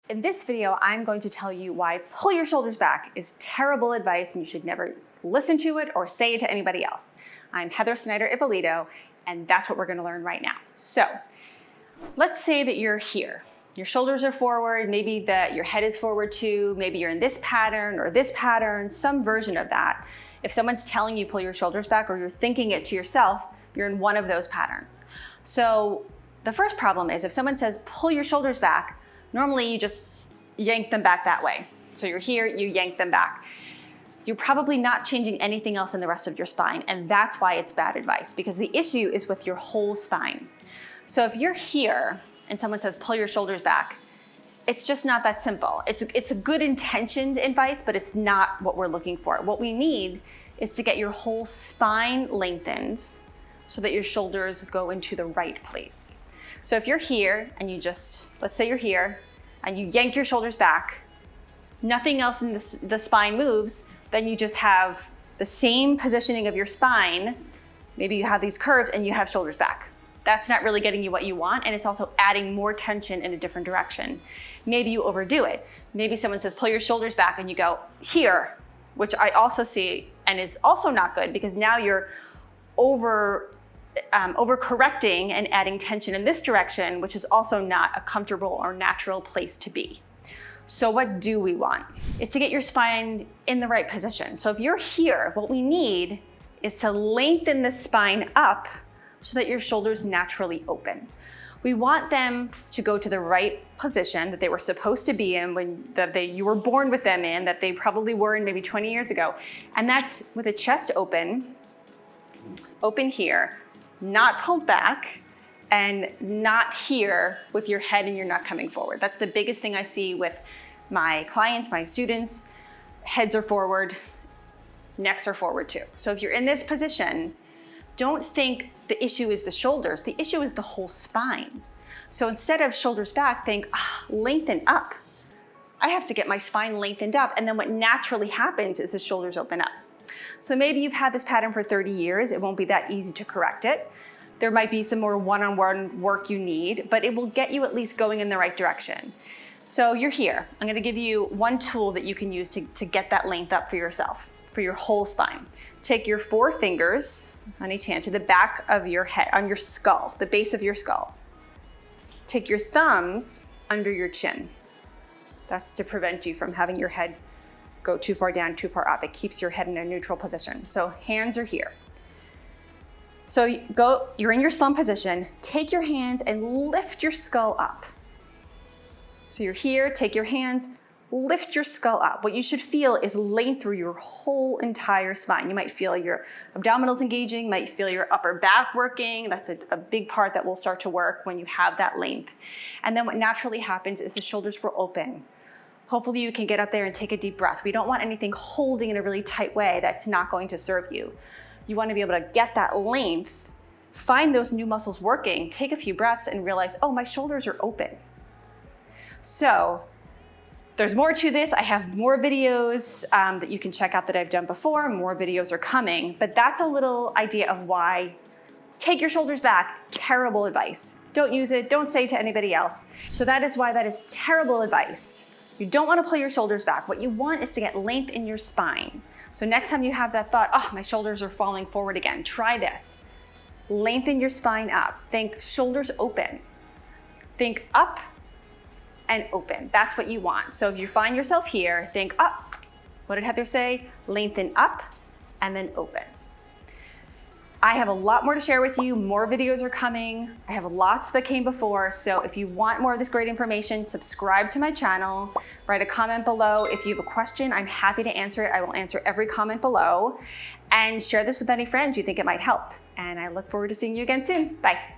In this video, I'm going to tell you why pull your shoulders back is terrible advice and you should never listen to it or say it to anybody else. I'm Heather Snyder-Ippolito, and that's what we're gonna learn right now. So let's say that you're here. Your shoulders are forward, maybe that your head is forward too, maybe you're in this pattern or this pattern, some version of that. If someone's telling you pull your shoulders back or you're thinking it to yourself, you're in one of those patterns. So the first problem is if someone says pull your shoulders back, normally you just yank them back that way. So you're here, you yank them back. You're probably not changing anything else in the rest of your spine, and that's why it's bad advice, because the issue is with your whole spine. So if you're here and someone says pull your shoulders back, it's just not that simple. It's a good intentioned advice, but it's not what we're looking for. What we need is to get your whole spine lengthened so that your shoulders go into the right place. So if you're here and you just, let's say you're here and you yank your shoulders back, nothing else in the spine moves, then you just have the same positioning of your spine. Maybe you have these curves and you have shoulders back. That's not really getting you what you want, and it's also adding more tension in a different direction. Maybe you overdo it. Maybe someone says pull your shoulders back and you go here, which I also see and is also not good, because now you're overcorrecting and adding tension in this direction, which is also not a comfortable or natural place to be. So what do we want? Is to get your spine in the right position. So if you're here, what we need is to lengthen the spine up so that your shoulders naturally open. We want them to go to the right position that they were supposed to be in you were born with them in, that they probably were in maybe 20 years ago. And that's with the chest open here, not pulled back, and not here with your head and your neck coming forward. That's the biggest thing I see with my clients, my students. Heads are forward, necks are forward too. So if you're in this position, don't think the issue is the shoulders. The issue is the whole spine. So instead of shoulders back, think lengthen up. I have to get my spine lengthened up, and then what naturally happens is the shoulders open up. So maybe you've had this pattern for 30 years. It won't be that easy to correct it. There might be some more one-on-one work you need, but it will get you at least going in the right direction. So you're here. I'm gonna give you one tool that you can use to get that length up for yourself, for your whole spine. Take your 4 fingers on each hand to the back of your head, on your skull, the base of your skull. Take your thumbs under your chin. That's to prevent you from having your head go too far down, too far up. It keeps your head in a neutral position. So hands are here. So you're in your slump position. Take your hands and lift your skull up. So you're here, take your hands, lift your skull up. What you should feel is length through your whole entire spine. You might feel your abdominals engaging, might feel your upper back working. That's a big part that will start to work when you have that length. And then what naturally happens is the shoulders will open. Hopefully you can get up there and take a deep breath. We don't want anything holding in a really tight way that's not going to serve you. You want to be able to get that length, find those new muscles working, take a few breaths and realize, oh, my shoulders are open. So there's more to this. I have more videos that you can check out that I've done before. More videos are coming, but that's a little idea of why take your shoulders back. Terrible advice. Don't use it. Don't say it to anybody else. So that is why that is terrible advice. You don't want to pull your shoulders back. What you want is to get length in your spine. So next time you have that thought, oh, my shoulders are falling forward again, try this. Lengthen your spine up. Think shoulders open. Think up and open. That's what you want. So if you find yourself here, think up. What did Heather say? Lengthen up and then open. I have a lot more to share with you. More videos are coming. I have lots that came before. So if you want more of this great information, subscribe to my channel, write a comment below. If you have a question, I'm happy to answer it. I will answer every comment below, and share this with any friends you think it might help. And I look forward to seeing you again soon. Bye.